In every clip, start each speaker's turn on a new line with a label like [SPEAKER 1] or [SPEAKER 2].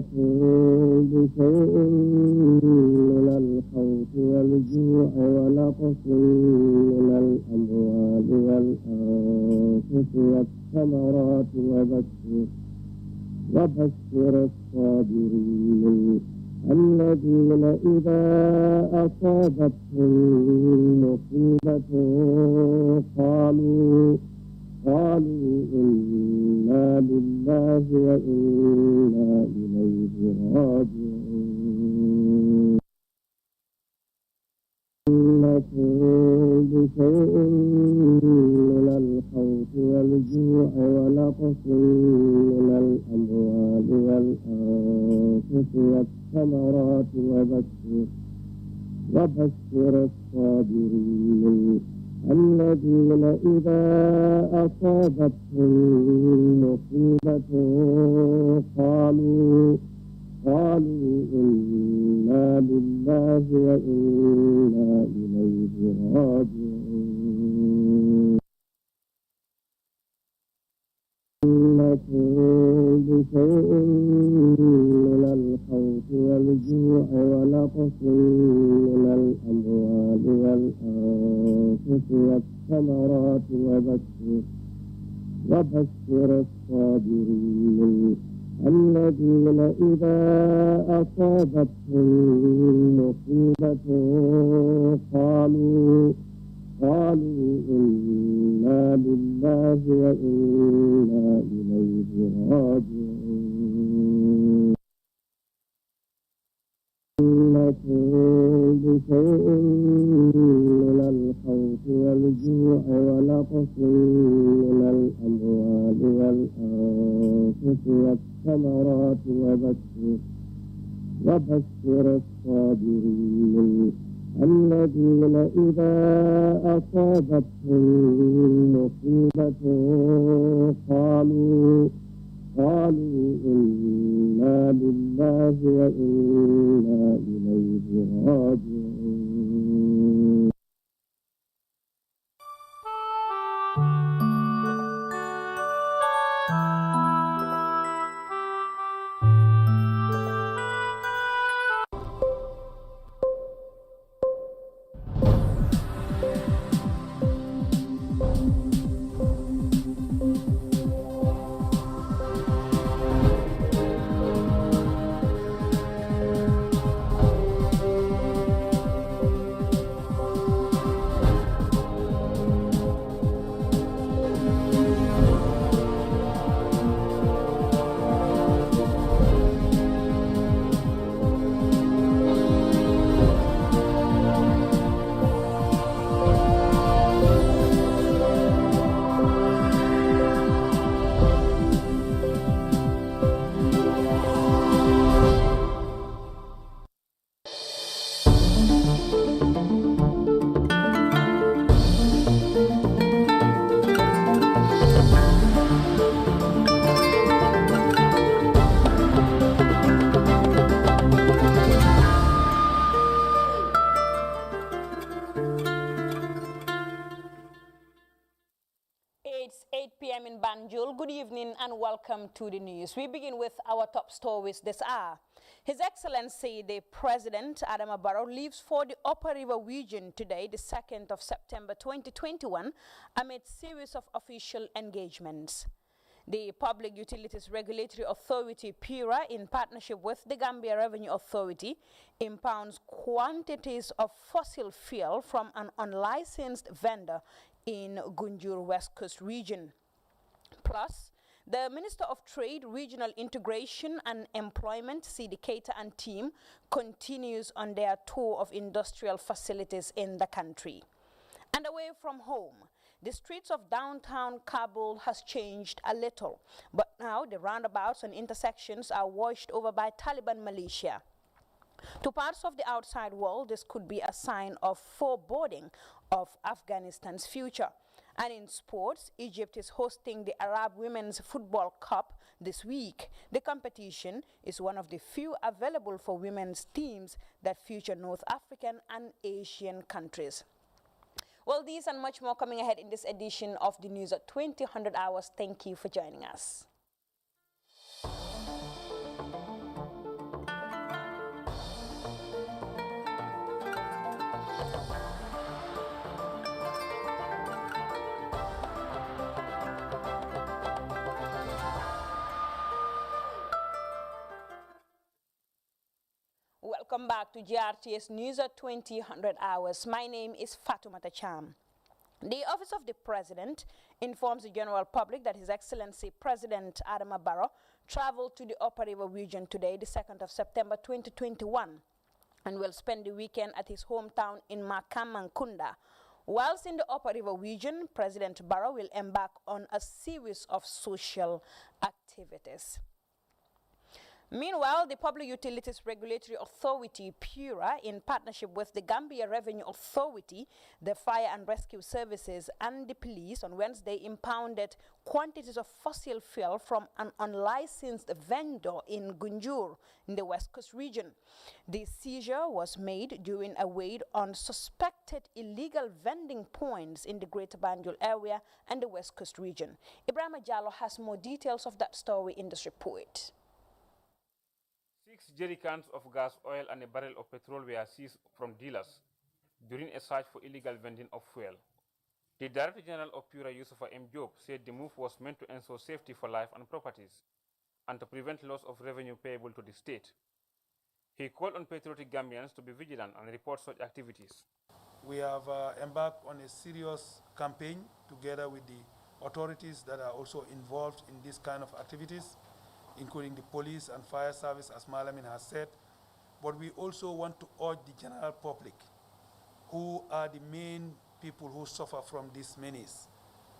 [SPEAKER 1] نبلونكم بشيء من الخوف والجوع ونقص من الأموال والأنفس والثمرات وبشر الصابرين الذين إذا أصابتهم مصيبة قالوا إنا لله وإنا إليه راجعون إنكم بشيء من الخوف والجوع ونقص من الأموال والأنفس والثمرات وبشر الصابرين الذين إذا أصابتهم مصيبة قالوا إنا لله وإنا إليه راجعون إنكم بشيء من الخوف والجوع ونقص من الأموال والأنفس والثمرات وبشر الصابرين الذين إذا أصابتهم مصيبة قالوا إنا لله وإنا إليه راجعون إنكم بشيء من الخوف والجوع ونقص من الأموال والأنفس والثمرات وبشر الصابرين الذين إذا أصابتهم مصيبة قالوا إنا لله وإنا إليه راجعون
[SPEAKER 2] It's 8 p.m. in Banjul. Good evening and welcome to the news. We begin with our top stories this hour. His Excellency, the President, Adama Barrow, leaves for the Upper River region today, the 2nd of September 2021, amid series of official engagements. The Public Utilities Regulatory Authority, PURA, in partnership with the Gambia Revenue Authority, impounds quantities of fossil fuel from an unlicensed vendor in Gunjur West Coast region. Plus, the Minister of Trade, Regional Integration and Employment, Sidi Keita, and team continues on their tour of industrial facilities in the country. And away from home, the streets of downtown Kabul has changed a little, but now the roundabouts and intersections are washed over by Taliban militia. To parts of the outside world, this could be a sign of foreboding of Afghanistan's future. And in sports, Egypt is hosting the Arab Women's Football Cup this week. The competition is one of the few available for women's teams that feature North African and Asian countries. Well, these and much more coming ahead in this edition of the news at 2000 hours. Thank you for joining us. welcome back to GRTS News at 2000 hours. My name is Fatoumata Cham. The Office of the President informs the general public that His Excellency President Adama Barrow traveled to the Upper River region today, the 2nd of September 2021, and will spend the weekend at his hometown in Makamankunda. Whilst in the Upper River region, President Barrow will embark on a series of social activities. Meanwhile, the Public Utilities Regulatory Authority, PURA, in partnership with the Gambia Revenue Authority, the Fire and Rescue Services, and the police on Wednesday impounded quantities of fossil fuel from an unlicensed vendor in Gunjur in the West Coast region. The seizure was made during a raid on suspected illegal vending points in the Greater Banjul area and the West Coast region. Ibrahim Jallo has more details of that story in this report.
[SPEAKER 3] 6 jerrycans of gas, oil, and a barrel of petrol were seized from dealers during a search for illegal vending of fuel. The Director General of PURA, Yusufa M. Job, said the move was meant to ensure safety for life and properties and to prevent loss of revenue payable to the state. He called on patriotic Gambians to be vigilant and report such activities.
[SPEAKER 4] We have embarked on a serious campaign together with the authorities that are also involved in this kind of activities, including the police and fire service, as Malamin has said. But we also want to urge the general public, who are the main people who suffer from this menace,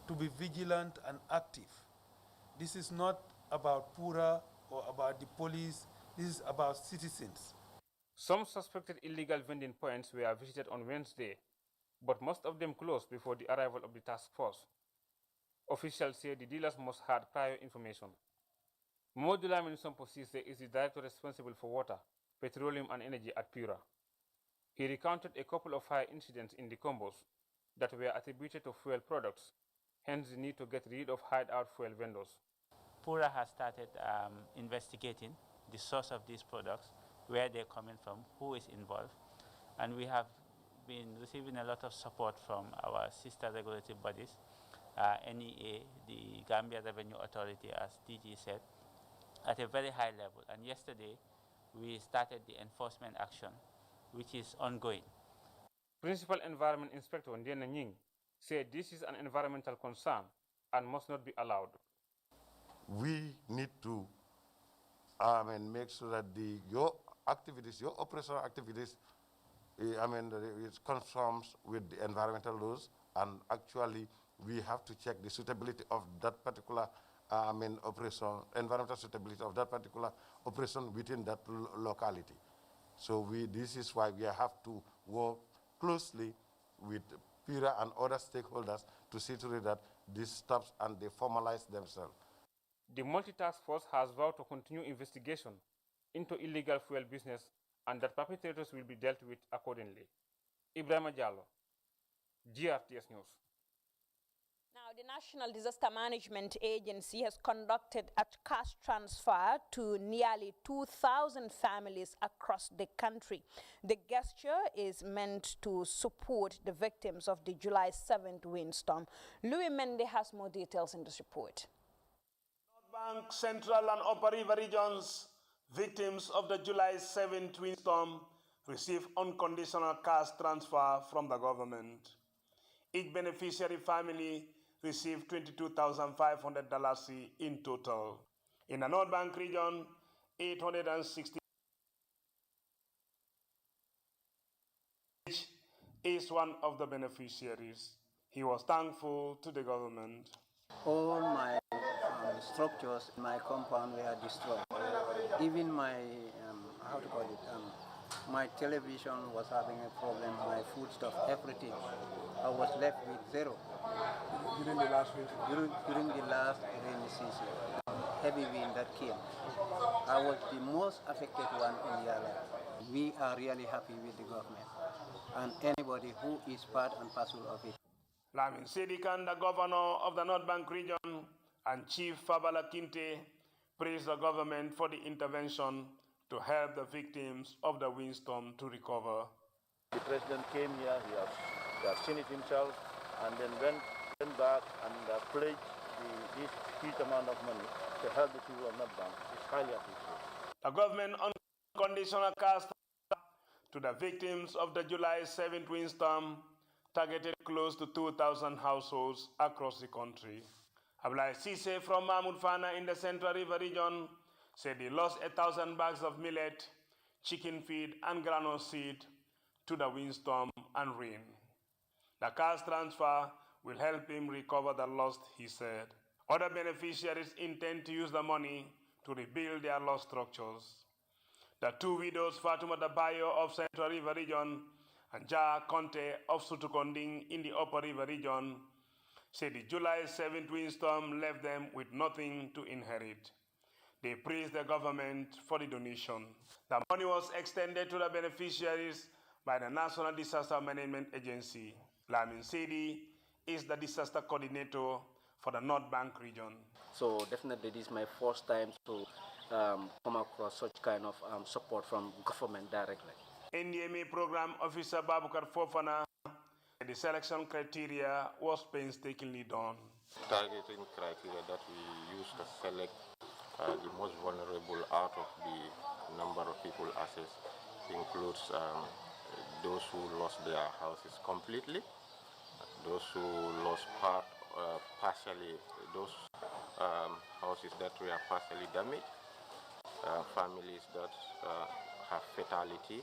[SPEAKER 4] to be vigilant and active. This is not about PURA or about the police, this is about citizens.
[SPEAKER 3] Some suspected illegal vending points were visited on Wednesday, but most of them closed before the arrival of the task force. Officials say the dealers must have prior information. Modulamin Sompo Sise is the director responsible for water, petroleum and energy at PURA. He recounted a couple of fire incidents in the combos that were attributed to fuel products, hence the need to get rid of hideout fuel vendors.
[SPEAKER 5] PURA has started investigating the source of these products, where they're coming from, who is involved, and we have been receiving a lot of support from our sister regulatory bodies, NEA, the Gambia Revenue Authority, as DG said, at a very high level. And yesterday, we started the enforcement action, which is ongoing.
[SPEAKER 3] Principal Environment Inspector Ndiena Nying said this is an environmental concern and must not be allowed.
[SPEAKER 6] We need to make sure that your activities, your operational activities, it conforms with the environmental laws, and actually we have to check the suitability of that particular operation, environmental suitability of that particular operation within that locality. So this is why we have to work closely with PURA and other stakeholders to see to it that this stops and they formalize themselves.
[SPEAKER 3] The multi-task force has vowed to continue investigation into illegal fuel business and that perpetrators will be dealt with accordingly. Ibrahim Jallo, GRTS News.
[SPEAKER 2] Now, the National Disaster Management Agency has conducted a cash transfer to nearly 2,000 families across the country. The gesture is meant to support the victims of the July 7th windstorm. Louis Mende has more details in this report.
[SPEAKER 7] North Bank, Central and Upper River regions, victims of the July 7th windstorm, receive unconditional cash transfer from the government. Each beneficiary family received $22,500 in total. In the North Bank region, 860 is one of the beneficiaries. He was thankful to the government.
[SPEAKER 8] All my structures in my compound were destroyed. Even my, my television was having a problem, my foodstuff, everything. I was left with zero.
[SPEAKER 4] During the last winter?
[SPEAKER 8] During the last rainy season, heavy wind that came. I was the most affected one in the island. We are really happy with the government and anybody who is part and parcel of it.
[SPEAKER 7] Lamin Sedikan, the governor of the North Bank region, and Chief Fabala Kinte praised the government for the intervention to help the victims of the windstorm to recover.
[SPEAKER 9] The president came here, he has seen it himself, and then went back and pledged this huge amount of money to help the people of North Bank. It's highly appreciated.
[SPEAKER 7] The government unconditional cash to the victims of the July 7th windstorm targeted close to 2,000 households across the country. Ablai Sise from Mahmoud Fana in the Central River region said he lost 1,000 bags of millet, chicken feed, and granule seed to the windstorm and rain. The cash transfer will help him recover the loss, he said. Other beneficiaries intend to use the money to rebuild their lost structures. The two widows, Fatumata Bayo of Central River region and Ja Conte of Sutukonding in the Upper River region, said the July 7th windstorm left them with nothing to inherit. They praised the government for the donation. The money was extended to the beneficiaries by the National Disaster Management Agency. Lamin Sedi is the disaster coordinator for the North Bank region.
[SPEAKER 10] So definitely this is my first time to come across such kind of support from government directly.
[SPEAKER 7] NDMA program officer Babukar Fofana, the selection criteria was painstakingly done.
[SPEAKER 11] Targeting criteria that we use to select the most vulnerable out of the number of people assessed includes those who lost their houses completely, those who lost partially, those houses that were partially damaged, families that have fatality,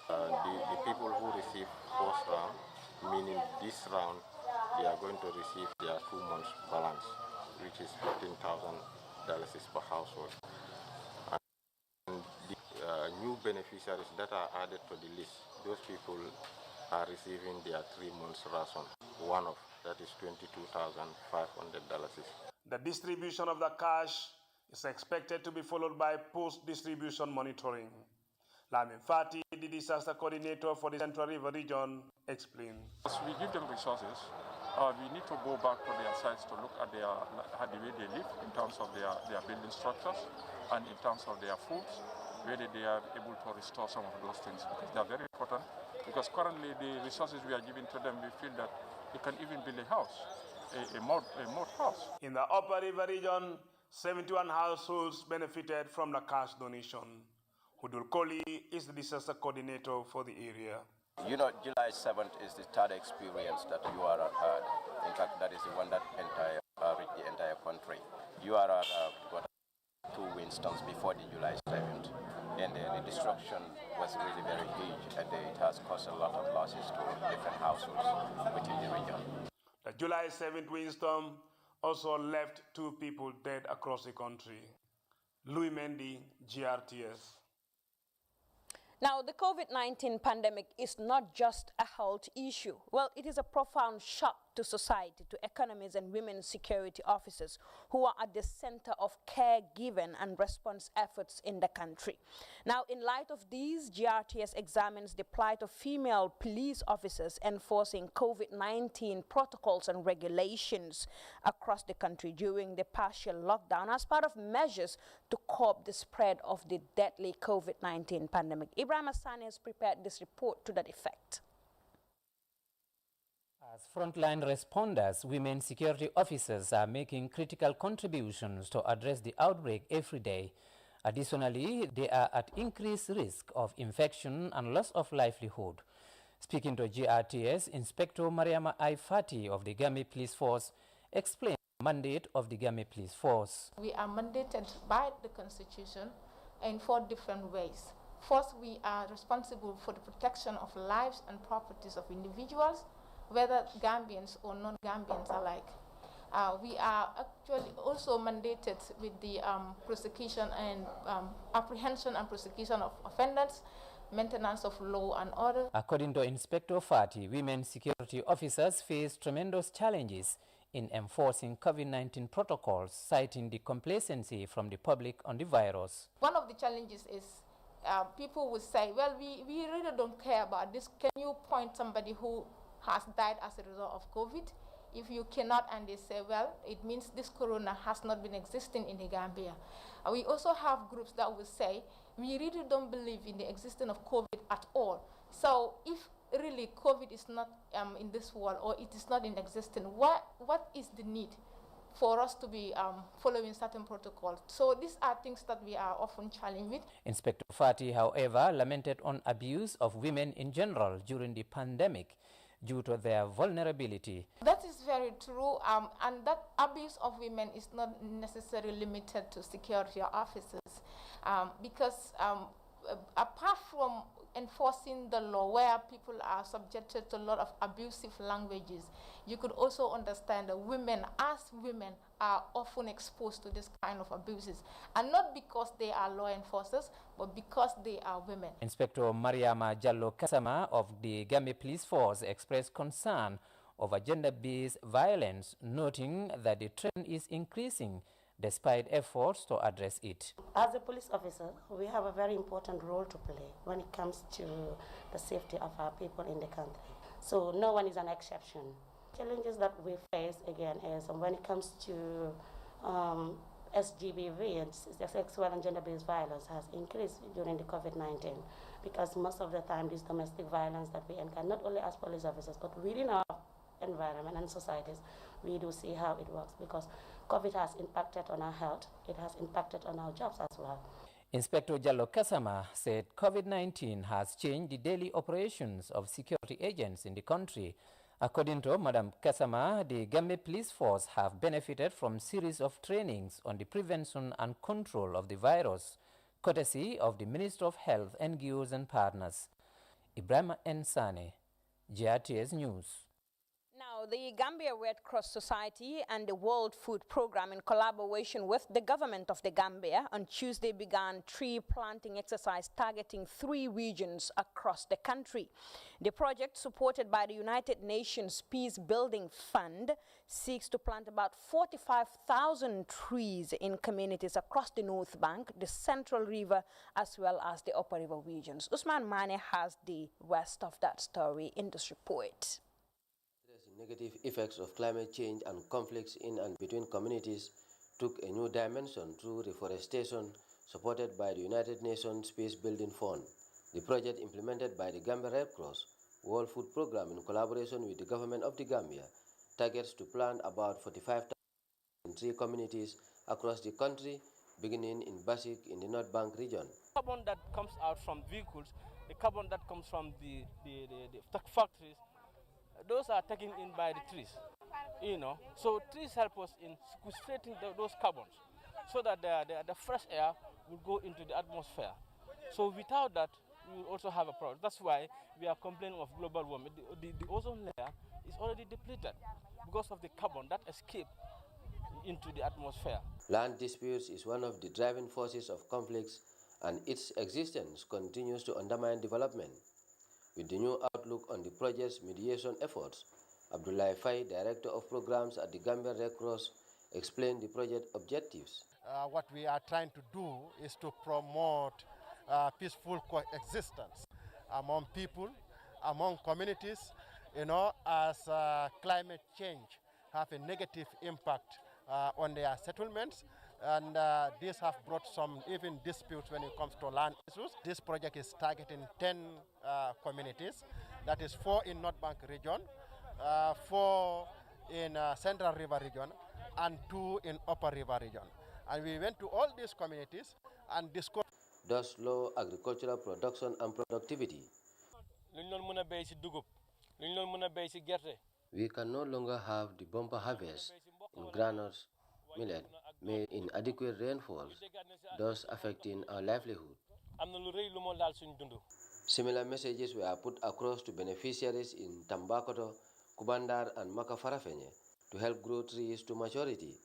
[SPEAKER 11] the people who receive first round, meaning this round they are going to receive their 2 months balance, which is $15,000 per household. And the new beneficiaries that are added to the list, those people are receiving their 3 months ration, one of that is $22,500.
[SPEAKER 7] The distribution of the cash is expected to be followed by post-distribution monitoring. Lamin Fati, the disaster coordinator for the Central River region, explained.
[SPEAKER 12] As we give them resources, we need to go back to their sites to look at the way they live in terms of their building structures and in terms of their foods, whether they are able to restore some of those things, because they are very important. Because currently the resources we are giving to them, we feel that they can even build a house, a mud house.
[SPEAKER 7] In the Upper River region, 71 households benefited from the cash donation. Hudul Koli is the disaster coordinator for the area.
[SPEAKER 13] You know, July 7th is the third experience that URR had. In fact, that is the one that reached the entire country. URR got 2 windstorms before the July 7th, and the destruction was really very huge, and it has caused a lot of losses to different households within the region.
[SPEAKER 7] The July 7th windstorm also left 2 people dead across the country. Louis Mendy, GRTS.
[SPEAKER 2] Now, the COVID-19 pandemic is not just a health issue. Well, it is a profound shock to society, to economies and women's security officers who are at the center of caregiving and response efforts in the country. Now, in light of these, GRTS examines the plight of female police officers enforcing COVID-19 protocols and regulations across the country during the partial lockdown as part of measures to curb the spread of the deadly COVID-19 pandemic. Ibrahim Hassani has prepared this report to that effect.
[SPEAKER 14] As frontline responders, women security officers are making critical contributions to address the outbreak every day. Additionally, they are at increased risk of infection and loss of livelihood. Speaking to GRTS, Inspector Mariama I. Fati of the Gambia Police Force explained the mandate of the Gambia Police Force.
[SPEAKER 15] We are mandated by the Constitution in 4 different ways. First, we are responsible for the protection of lives and properties of individuals, whether Gambians or non-Gambians alike. We are actually also mandated with the prosecution and apprehension and prosecution of offenders, maintenance of law and order.
[SPEAKER 14] According to Inspector Fati, women security officers face tremendous challenges in enforcing COVID-19 protocols, citing the complacency from the public on the virus.
[SPEAKER 15] One of the challenges is people would say, well, we really don't care about this. Can you point somebody who has died as a result of COVID? If you cannot, and they say, well, it means this corona has not been existing in the Gambia. We also have groups that will say, we really don't believe in the existence of COVID at all. So if really COVID is not in this world, or it is not in existence, what is the need for us to be following certain protocols. So these are things that we are often challenged with.
[SPEAKER 14] Inspector Fati, however, lamented on abuse of women in general during the pandemic due to their vulnerability.
[SPEAKER 15] That is very true, and that abuse of women is not necessarily limited to security officers, because apart from enforcing the law where people are subjected to a lot of abusive languages, you could also understand that women, as women, are often exposed to this kind of abuses, and not because they are law enforcers, but because they are women.
[SPEAKER 14] Inspector Mariama Jallo Kasama of the Gambia Police Force expressed concern over gender-based violence, noting that the trend is increasing despite efforts to address it.
[SPEAKER 16] As a police officer, we have a very important role to play when it comes to the safety of our people in the country. So no one is an exception. Challenges that we face again is when it comes to SGBV, the sexual and gender-based violence has increased during the COVID-19, because most of the time this domestic violence that we encounter, not only as police officers, but within our environment and societies, we do see how it works, because COVID has impacted on our health, it has impacted on our jobs as well.
[SPEAKER 14] Inspector Jallo Kasama said COVID-19 has changed the daily operations of security agents in the country. According to Madam Kasama, the Gambia Police Force have benefited from series of trainings on the prevention and control of the virus, courtesy of the Minister of Health, NGOs and partners. Ibrahim Nsane, GRTS News.
[SPEAKER 2] Now, the Gambia Red Cross Society and the World Food Programme, in collaboration with the government of the Gambia, on Tuesday began tree planting exercise targeting 3 regions across the country. The project, supported by the United Nations Peace Building Fund, seeks to plant about 45,000 trees in communities across the North Bank, the Central River, as well as the Upper River regions. Usman Mane has the rest of that story in this report.
[SPEAKER 17] Negative effects of climate change and conflicts in and between communities took a new dimension through reforestation supported by the United Nations Peace Building Fund. The project, implemented by the Gambia Red Cross World Food Programme in collaboration with the government of the Gambia, targets to plant about 45,000 in 3 communities across the country, beginning in Basik in the North Bank region.
[SPEAKER 18] The carbon that comes out from vehicles, the carbon that comes from the factories, those are taken in by the trees, So trees help us in sequestrating those carbons, so that the fresh air will go into the atmosphere. So without that, we will also have a problem. That's why we are complaining of global warming. The ozone layer is already depleted because of the carbon that escaped into the atmosphere.
[SPEAKER 17] Land disputes is one of the driving forces of conflicts, and its existence continues to undermine development. With the new outlook on the project's mediation efforts, Abdullah Fay, Director of Programs at the Gambia Red Cross, explained the project objectives.
[SPEAKER 19] What we are trying to do is to promote peaceful coexistence among people, among communities, as climate change have a negative impact on their settlements. And these have brought some even disputes when it comes to land issues. This project is targeting 10 communities, that is 4 in North Bank region, 4 in Central River region, and 2 in Upper River region. And we went to all these communities and discussed.
[SPEAKER 17] Thus, low agricultural production and productivity. We can no longer have the bumper harvest in granules, millet, made in adequate rainfalls, thus affecting our livelihood. Similar messages were put across to beneficiaries in Tambacoto, Kubandar and Makafarafenye to help grow trees to maturity.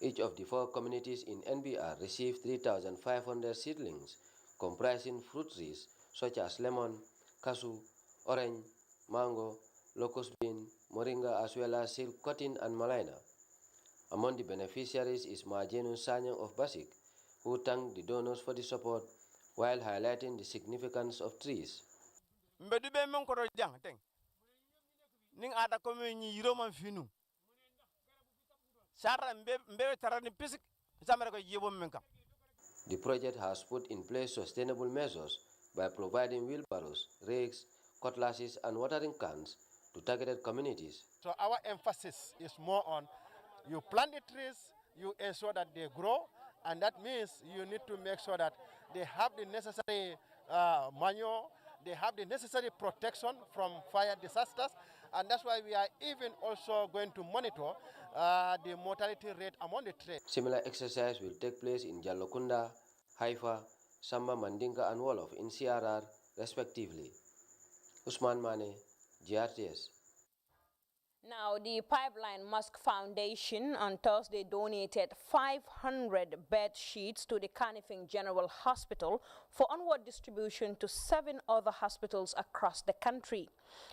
[SPEAKER 17] Each of the 4 communities in NBR received 3,500 seedlings comprising fruit trees such as lemon, cashew, orange, mango, locust bean, moringa, as well as silk cotton and malina. Among the beneficiaries is Marjenu Sanyang of Basik, who thanked the donors for the support while highlighting the significance of trees. The project has put in place sustainable measures by providing wheelbarrows, rakes, cutlasses and watering cans to targeted communities.
[SPEAKER 19] So our emphasis is more on You plant the trees, you ensure that they grow, and that means you need to make sure that they have the necessary manure, they have the necessary protection from fire disasters, and that's why we are even also going to monitor the mortality rate among the trees.
[SPEAKER 17] Similar exercise will take place in Jalokunda, Haifa, Samba Mandinka and Wolof in CRR respectively. Usman Mane, GRTS.
[SPEAKER 2] Now, the Pipeline Mosque Foundation on Thursday donated 500 bed sheets to the Kanifing General Hospital for onward distribution to 7 other hospitals across the country.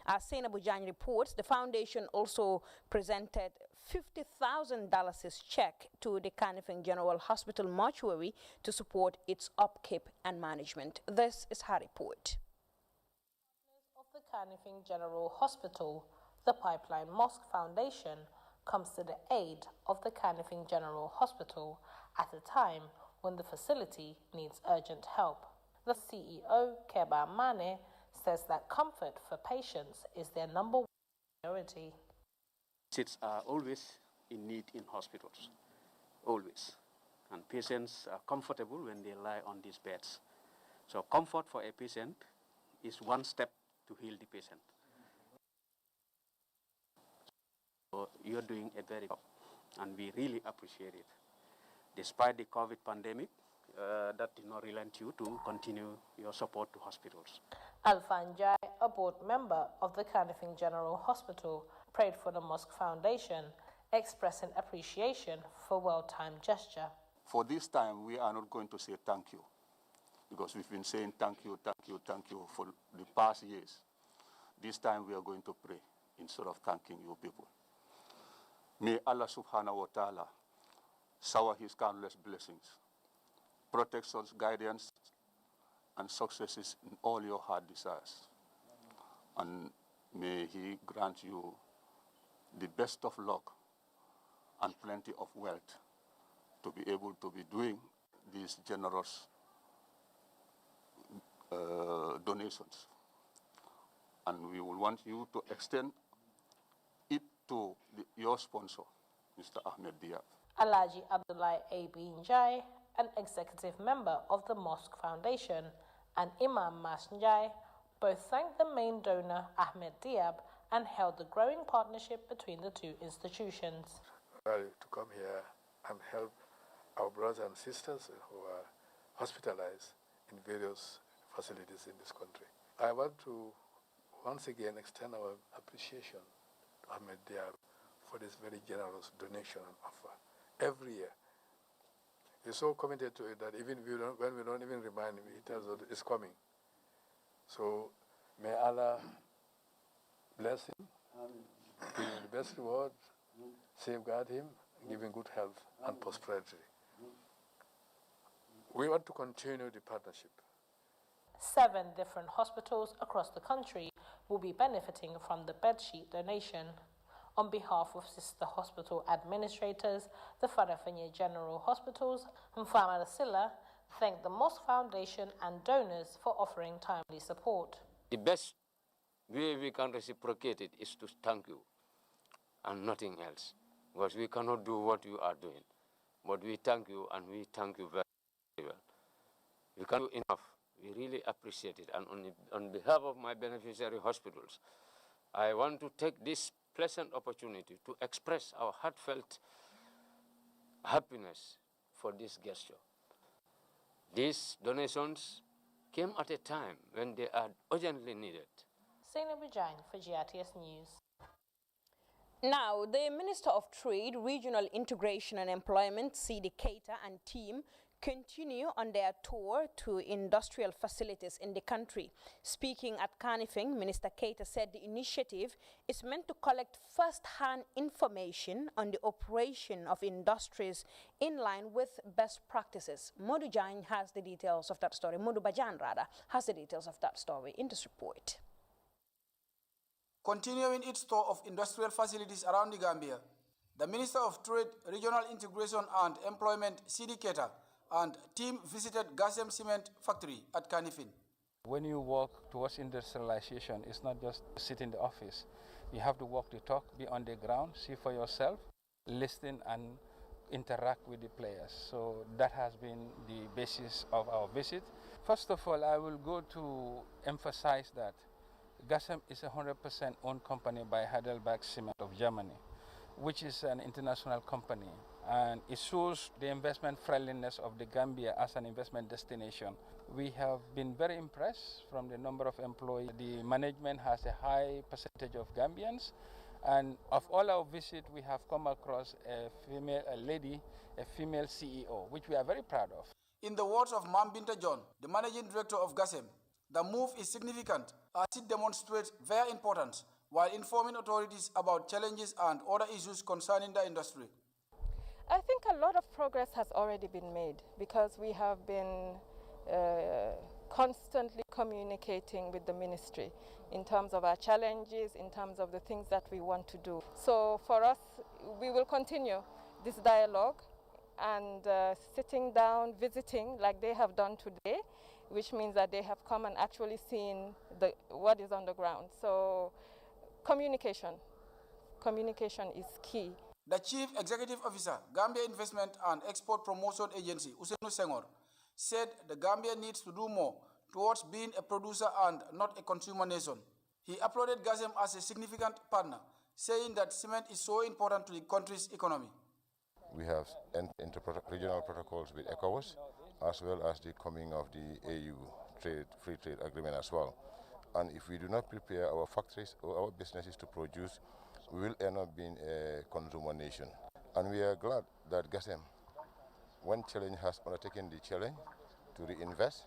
[SPEAKER 2] As Senabu Jan reports, the foundation also presented $50,000 check to the Kanifing General Hospital mortuary to support its upkeep and management. This is her report.
[SPEAKER 20] Of the Kanifing General Hospital, the Pipeline Mosque Foundation comes to the aid of the Kanifing General Hospital at a time when the facility needs urgent help. The CEO, Keba Mane, says that comfort for patients is their number one priority.
[SPEAKER 21] Patients are always in need in hospitals, always. And patients are comfortable when they lie on these beds. So comfort for a patient is one step to heal the patient. So you're doing a very good job, and we really appreciate it. Despite the COVID pandemic, that did not relent you to continue your support to hospitals.
[SPEAKER 20] Alphan Jai, a board member of the Kanifing General Hospital, prayed for the Mosque Foundation, expressing appreciation for well-timed gesture.
[SPEAKER 22] For this time, we are not going to say thank you, because we've been saying thank you, thank you, thank you for the past years. This time we are going to pray instead of thanking you people. May Allah subhanahu wa ta'ala shower his countless blessings, protections, guidance, and successes in all your heart desires. And may he grant you the best of luck and plenty of wealth to be able to be doing these generous donations. And we will want you to extend it to your sponsor, Mr. Ahmed Diab.
[SPEAKER 20] Alaji Abdullah A.B. Njai, an executive member of the Mosque Foundation, and Imam Mas Njai, both thanked the main donor, Ahmed Diab, and held the growing partnership between the two institutions.
[SPEAKER 23] To come here and help our brothers and sisters who are hospitalized in various facilities in this country. I want to once again extend our appreciation to Ahmed Diab for this very generous donation and offer every year. He's so committed to it that even when we don't even remind him, he tells us it's coming. So may Allah bless him, give him the best reward, safeguard him, give him good health and prosperity. We want to continue the partnership.
[SPEAKER 20] 7 different hospitals across the country will be benefiting from the bedsheet donation. On behalf of sister hospital administrators, the Farafenye General Hospitals, and Mfama Silla thank the Mosque Foundation and donors for offering timely support.
[SPEAKER 24] The best way we can reciprocate it is to thank you and nothing else, because we cannot do what you are doing. But we thank you, and we thank you very well. We can't do enough. We really appreciate it. And on behalf of my beneficiary hospitals, I want to take this pleasant opportunity to express our heartfelt happiness for this gesture. These donations came at a time when they are urgently needed.
[SPEAKER 20] Zainab Ujang for GRTS News.
[SPEAKER 2] Now, the Minister of Trade, Regional Integration and Employment, Sidi Keita, and team continue on their tour to industrial facilities in the country. Speaking at Kanifing, Minister Keita said the initiative is meant to collect first-hand information on the operation of industries in line with best practices. Modu Jain has the details of that story. Modu Bajan, rather, has the details of that story in this report.
[SPEAKER 25] Continuing its tour of industrial facilities around the Gambia, the Minister of Trade, Regional Integration and Employment, Sidi Keita, and team visited Gasem Cement Factory at Kanifing.
[SPEAKER 26] When you walk towards industrialization, it's not just sit in the office. You have to walk the talk, be on the ground, see for yourself. listen and interact with the players. So that has been the basis of our visit. First of all, I will go to emphasize that GASEM is a 100% owned company by Heidelberg Cement of Germany, which is an international company, and it shows the investment friendliness of the Gambia as an investment destination. We have been very impressed from the number of employees. The management has a high percentage of Gambians, and of all our visits, we have come across a female CEO, which we are very proud of.
[SPEAKER 25] In the words of Mam Binta John, the managing director of GASEM, the move is significant as it demonstrates their importance while informing authorities about challenges and other issues concerning the industry.
[SPEAKER 1] I think a lot of progress has already been made because we have been constantly communicating with the ministry in terms of our challenges, in terms of the things that we want to do. So for us, we will continue this dialogue and sitting down, visiting like they have done today, which means that they have come and actually seen what is on the ground. So communication is key.
[SPEAKER 25] The Chief Executive Officer, Gambia Investment and Export Promotion Agency, Ousseynou Senghor, said the Gambia needs to do more towards being a producer and not a consumer nation. He applauded GASEM as a significant partner, saying that cement is so important to the country's economy.
[SPEAKER 3] We have inter-regional protocols with ECOWAS, as well as the coming of the AU free trade agreement as well. And if we do not prepare our factories or our businesses to produce, we will end up being a consumer nation. And we are glad that GASEM, one challenge, has undertaken the challenge to reinvest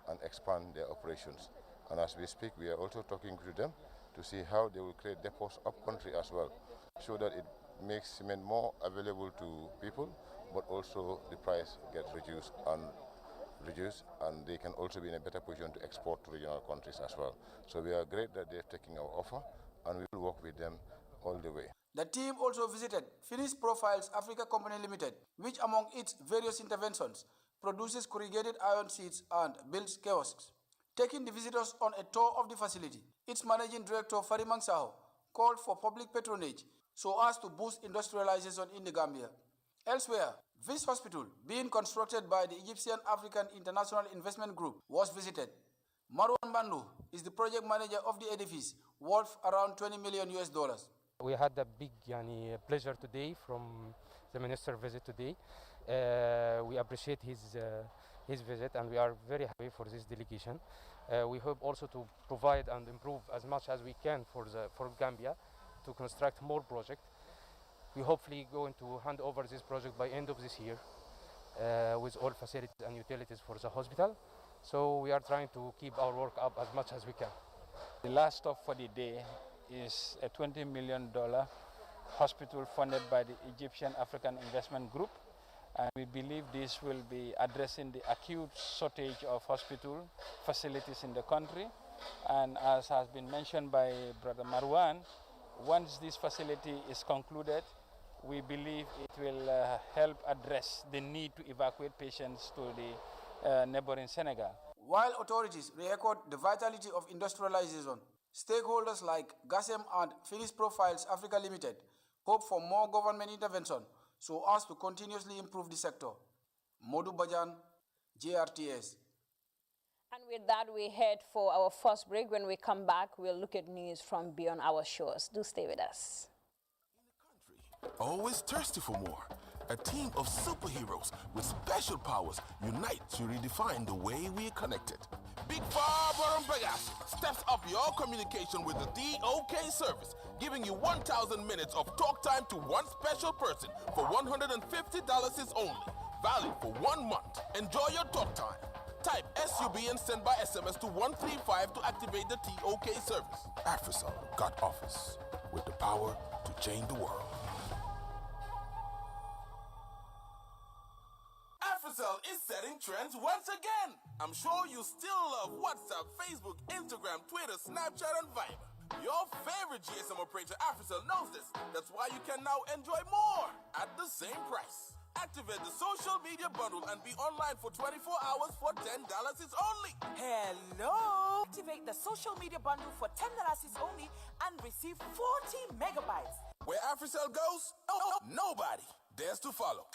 [SPEAKER 3] and expand their operations. And as we speak, we are also talking to them to see how they will create depots up country as well, so that it makes cement more available to people, but also the price gets reduced, and they can also be in a better position to export to regional countries as well. So we are great that they're taking our offer, and we will work with them all the way.
[SPEAKER 25] The team also visited Finish Profiles Africa Company Limited, which among its various interventions produces corrugated iron sheets and builds kiosks. Taking the visitors on a tour of the facility, its managing director, Farimang Saho, called for public patronage so as to boost industrialization in the Gambia. Elsewhere, this hospital, being constructed by the Egyptian African International Investment Group, was visited. Marwan Bandu is the project manager of the edifice, worth around $20 million.
[SPEAKER 4] We had a big pleasure today from the minister visit today. We appreciate his visit, and we are very happy for this delegation. We hope also to provide and improve as much as we can for Gambia to construct more projects. We hopefully going to hand over this project by end of this year with all facilities and utilities for the hospital. So we are trying to keep our work up as much as we can.
[SPEAKER 26] The last stop for the day is a $20 million hospital funded by the Egyptian African Investment Group. And we believe this will be addressing the acute shortage of hospital facilities in the country. And as has been mentioned by Brother Marwan, once this facility is concluded, we believe it will help address the need to evacuate patients to the neighboring Senegal.
[SPEAKER 25] While authorities re-echoed the vitality of industrialization, stakeholders like GASEM and Finish Profiles Africa Limited hope for more government intervention so as to continuously improve the sector. Modu Bajan, JRTS.
[SPEAKER 2] And with that, we head for our first break. When we come back, we'll look at news from beyond our shores. Do stay with us.
[SPEAKER 5] Always thirsty for more. A team of superheroes with special powers unite to redefine the way we are connected. Big Barbara Mbagasi steps up your communication with the DOK service, giving you 1,000 minutes of talk time to one special person for $150 is only. Valid for 1 month. Enjoy your talk time. Type SUB and send by SMS to 135 to activate the TOK service. AfriCell got office with the power to change the world. AfriCell is setting trends once again. I'm sure you still love WhatsApp, Facebook, Instagram, Twitter, Snapchat, and Viber. Your favorite GSM operator, AfriCell, knows this. That's why you can now enjoy more at the same price. Activate the social media bundle and be online for 24 hours for $10 is only.
[SPEAKER 6] Hello! Activate the social media bundle for $10 is only and receive 40 megabytes.
[SPEAKER 5] Where AfriCell goes, nobody dares to follow.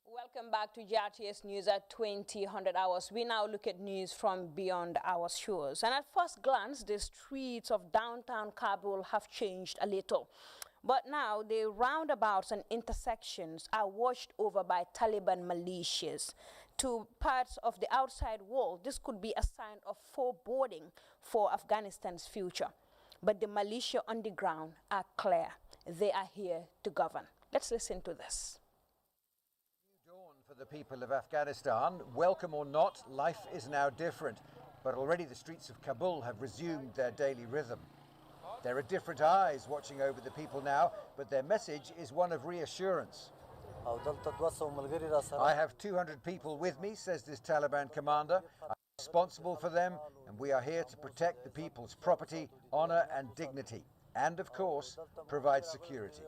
[SPEAKER 2] Welcome back to GRTS News at 2000 hours. We now look at news from beyond our shores. And at first glance, the streets of downtown Kabul have changed a little. But now the roundabouts and intersections are washed over by Taliban militias. To parts of the outside world, this could be a sign of foreboding for Afghanistan's future. But the militia on the ground are clear. They are here to govern. Let's listen to this.
[SPEAKER 8] For the people of Afghanistan, welcome or not, life is now different. But already the streets of Kabul have resumed their daily rhythm. There are different eyes watching over the people now, but their message is one of reassurance. I have 200 people with me, says this Taliban commander. I'm responsible for them, and we are here to protect the people's property, honor, and dignity, and of course, provide security.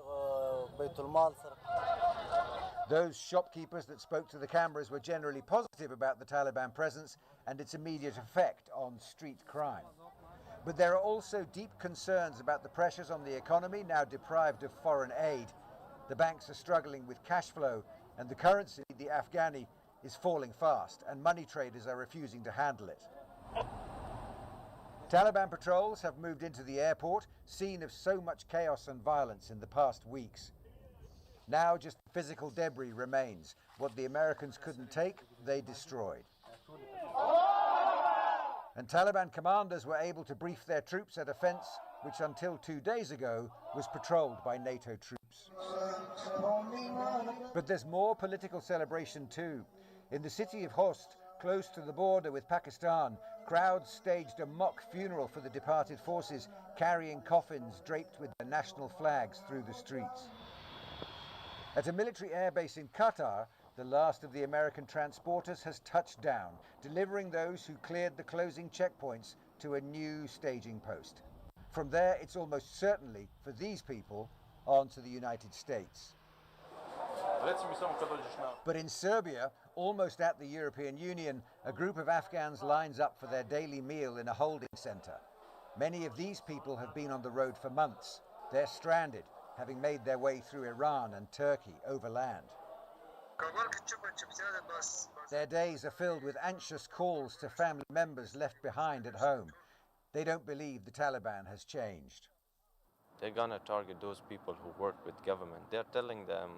[SPEAKER 8] Those shopkeepers that spoke to the cameras were generally positive about the Taliban presence and its immediate effect on street crime. But there are also deep concerns about the pressures on the economy, now deprived of foreign aid. The banks are struggling with cash flow, and the currency, the Afghani, is falling fast, and money traders are refusing to handle it. Taliban patrols have moved into the airport, scene of so much chaos and violence in the past weeks. Now just physical debris remains. What the Americans couldn't take, they destroyed. And Taliban commanders were able to brief their troops at a fence which until 2 days ago was patrolled by NATO troops. But there's more political celebration too. In the city of Khost, close to the border with Pakistan, crowds staged a mock funeral for the departed forces, carrying coffins draped with the national flags through the streets. At a military airbase in Qatar, the last of the American transporters has touched down, delivering those who cleared the closing checkpoints to a new staging post. From there, it's almost certainly, for these people, on to the United States. But in Serbia, almost at the European Union, a group of Afghans lines up for their daily meal in a holding center. Many of these people have been on the road for months. They're stranded, having made their way through Iran and Turkey overland. Their days are filled with anxious calls to family members left behind at home. They don't believe the Taliban has changed.
[SPEAKER 9] They're gonna target those people who work with government. They're telling them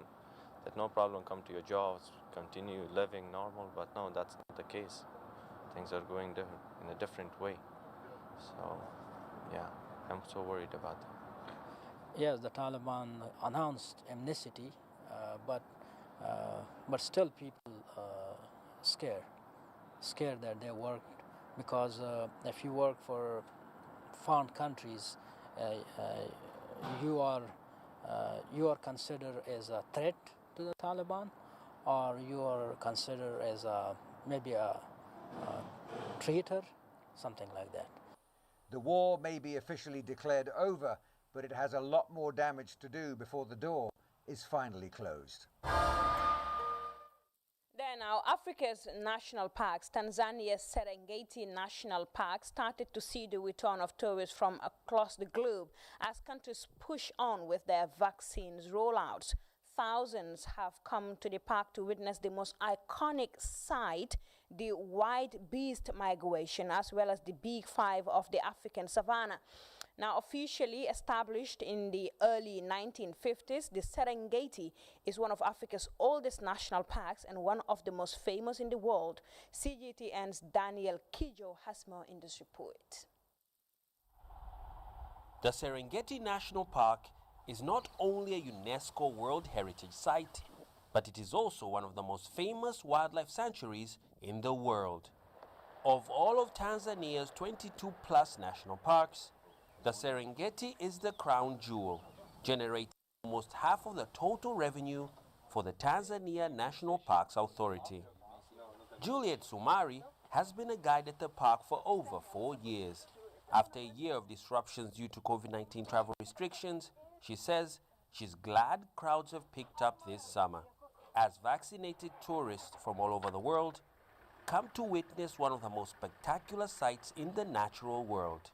[SPEAKER 9] that no problem, come to your jobs, continue living normal, but no, that's not the case. Things are going in a different way. So, yeah, I'm so worried about that.
[SPEAKER 10] Yes, the Taliban announced amnesty, but still people scared that they worked, because if you work for foreign countries, you are considered as a threat to the Taliban, or you are considered as maybe a traitor, something like that.
[SPEAKER 8] The war may be officially declared over, but it has a lot more damage to do before the door is finally closed.
[SPEAKER 2] There now, Africa's national parks, Tanzania's Serengeti National Park, started to see the return of tourists from across the globe as countries push on with their vaccines rollouts. Thousands have come to the park to witness the most iconic sight, the wild beast migration, as well as the big five of the African savanna. Now, officially established in the early 1950s, the Serengeti is one of Africa's oldest national parks and one of the most famous in the world. CGTN's Daniel Kijo has more in this report.
[SPEAKER 11] The Serengeti National Park is not only a UNESCO World Heritage Site, but it is also one of the most famous wildlife sanctuaries in the world. Of all of Tanzania's 22+ national parks, the Serengeti is the crown jewel, generating almost half of the total revenue for the Tanzania National Parks Authority. Juliet Sumari has been a guide at the park for over 4 years. After a year of disruptions due to COVID-19 travel restrictions, she says she's glad crowds have picked up this summer, as vaccinated tourists from all over the world come to witness one of the most spectacular sights in the natural world.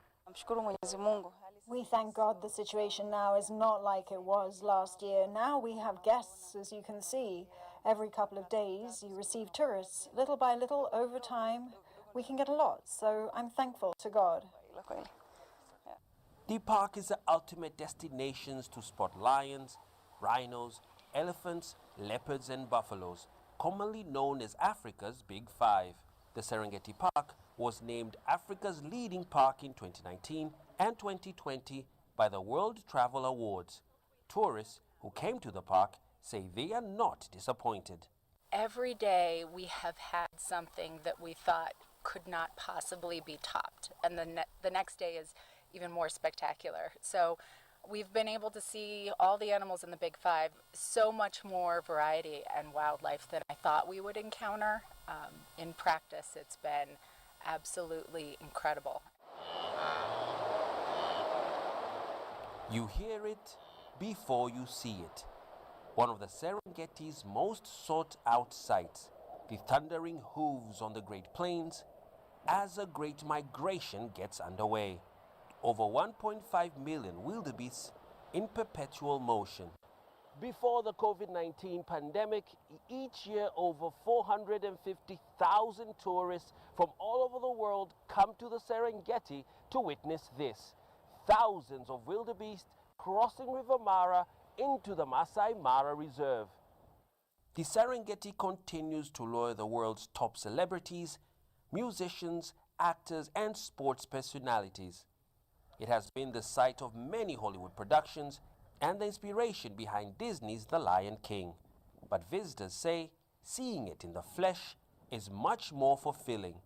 [SPEAKER 7] We thank God the situation now is not like it was last year. Now we have guests, as you can see. Every couple of days you receive tourists. Little by little, over time, we can get a lot. So I'm thankful to God.
[SPEAKER 11] The park is the ultimate destination to spot lions, rhinos, elephants, leopards and buffaloes, commonly known as Africa's Big Five. The Serengeti Park was named Africa's leading park in 2019 and 2020 by the World Travel Awards. Tourists who came to the park say they are not disappointed.
[SPEAKER 12] Every day we have had something that we thought could not possibly be topped, and the next day is even more spectacular. So we've been able to see all the animals in the Big Five, so much more variety and wildlife than I thought we would encounter. In practice, it's been absolutely incredible.
[SPEAKER 11] You hear it before you see it. One of the Serengeti's most sought-out sights, the thundering hooves on the Great Plains, as a great migration gets underway. Over 1.5 million wildebeests in perpetual motion. Before the COVID-19 pandemic, each year over 450,000 tourists from all over the world come to the Serengeti to witness this. Thousands of wildebeest crossing River Mara into the Masai Mara Reserve. The Serengeti continues to lure the world's top celebrities, musicians, actors, and sports personalities. It has been the site of many Hollywood productions and the inspiration behind Disney's The Lion King. But visitors say seeing it in the flesh is much more fulfilling.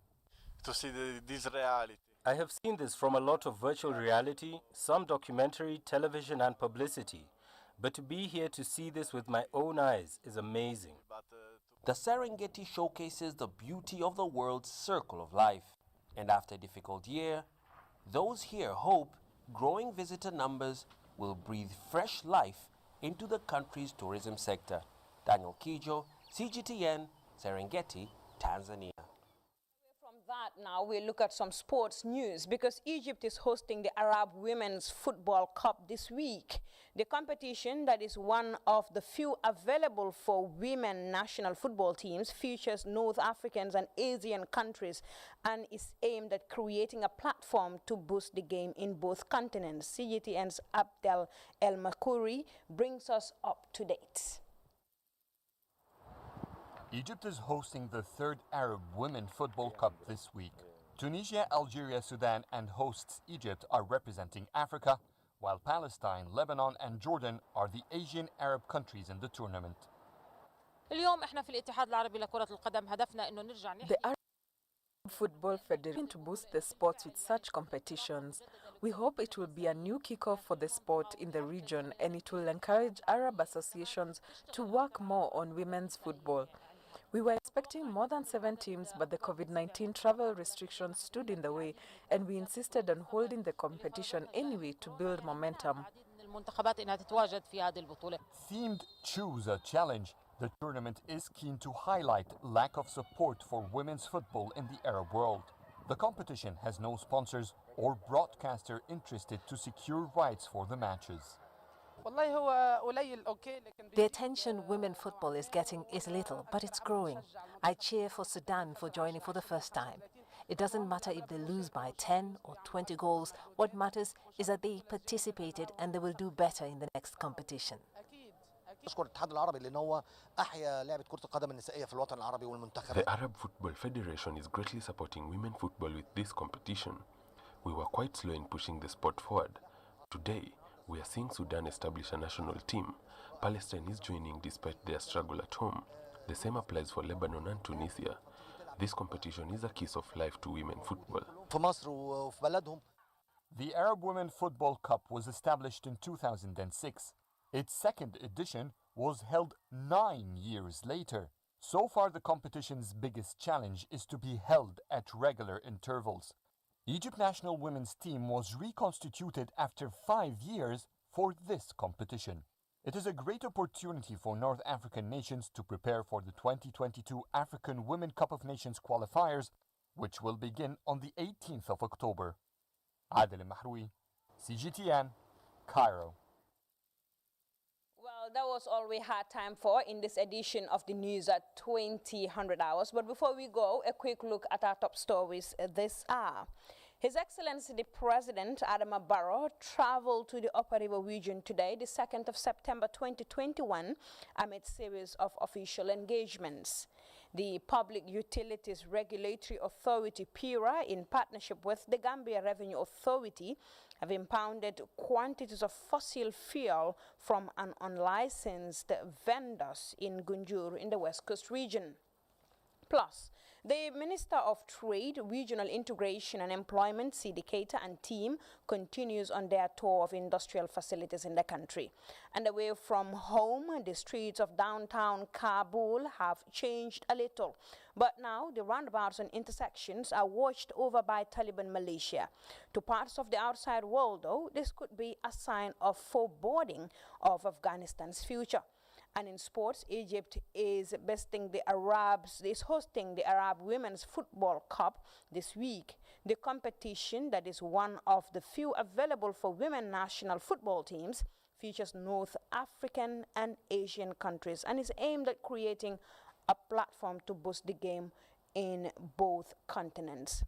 [SPEAKER 13] To see this reality.
[SPEAKER 14] I have seen this from a lot of virtual reality, some documentary, television and publicity. But to be here to see this with my own eyes is amazing.
[SPEAKER 11] The Serengeti showcases the beauty of the world's circle of life. And after a difficult year, those here hope growing visitor numbers will breathe fresh life into the country's tourism sector. Daniel Kijo, CGTN, Serengeti, Tanzania.
[SPEAKER 2] From that now, we look at some sports news because Egypt is hosting the Arab Women's Football Cup this week. The competition, that is one of the few available for women national football teams, features North Africans and Asian countries and is aimed at creating a platform to boost the game in both continents. CGTN's Abdel El Makuri brings us up to date.
[SPEAKER 15] Egypt is hosting the third Arab Women Football Cup this week. Tunisia, Algeria, Sudan, and hosts Egypt are representing Africa, while Palestine, Lebanon, and Jordan are the Asian Arab countries in the tournament.
[SPEAKER 16] The Arab Football Federation to boost the sport with such competitions. We hope it will be a new kickoff for the sport in the region, and it will encourage Arab associations to work more on women's football. We were expecting more than 7 teams, but the COVID-19 travel restrictions stood in the way, and we insisted on holding the competition anyway to build momentum.
[SPEAKER 15] Themed Choose a Challenge, the tournament is keen to highlight lack of support for women's football in the Arab world. The competition has no sponsors or broadcaster interested to secure rights for the matches.
[SPEAKER 27] The attention women football is getting is little, but it's growing. I cheer for Sudan for joining for the first time. It doesn't matter if they lose by 10 or 20 goals. What matters is that they participated and they will do better in the next competition.
[SPEAKER 28] The Arab Football Federation is greatly supporting women football with this competition. We were quite slow in pushing the sport forward. Today, we are seeing Sudan establish a national team. Palestine is joining despite their struggle at home. The same applies for Lebanon and Tunisia. This competition is a kiss of life to women football.
[SPEAKER 15] The Arab Women Football Cup was established in 2006. Its second edition was held 9 years later. So far, the competition's biggest challenge is to be held at regular intervals. Egypt national women's team was reconstituted after 5 years for this competition. It is a great opportunity for North African nations to prepare for the 2022 African Women Cup of Nations qualifiers, which will begin on the 18th of October. Adel Mahroui, CGTN, Cairo.
[SPEAKER 2] Well, that was all we had time for in this edition of the news at 2000 hours. But before we go, a quick look at our top stories this hour. His Excellency the President Adama Barrow traveled to the Upper River region today, the 2nd of September 2021, amid series of official engagements. The Public Utilities Regulatory Authority, PURA, in partnership with the Gambia Revenue Authority, have impounded quantities of fossil fuel from an unlicensed vendors in Gunjur in the West Coast region. Plus, the Minister of Trade, Regional Integration and Employment, Sidi Keita, and team continues on their tour of industrial facilities in the country. And away from home, the streets of downtown Kabul have changed a little. But now the roundabouts and intersections are watched over by Taliban militia. To parts of the outside world, though, this could be a sign of foreboding of Afghanistan's future. And in sports, Egypt is hosting the Arab Women's Football Cup this week. The competition, that is one of the few available for women national football teams, features North African and Asian countries and is aimed at creating a platform to boost the game in both continents.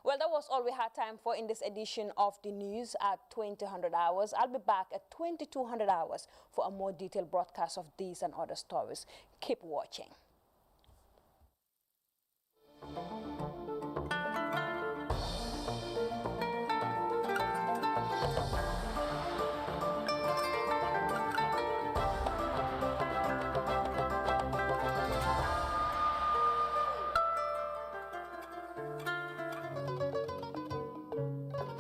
[SPEAKER 2] Well, that was all we had time for in this edition of the news at 2000 hours. I'll be back at 2200 hours for a more detailed broadcast of these and other stories. Keep watching.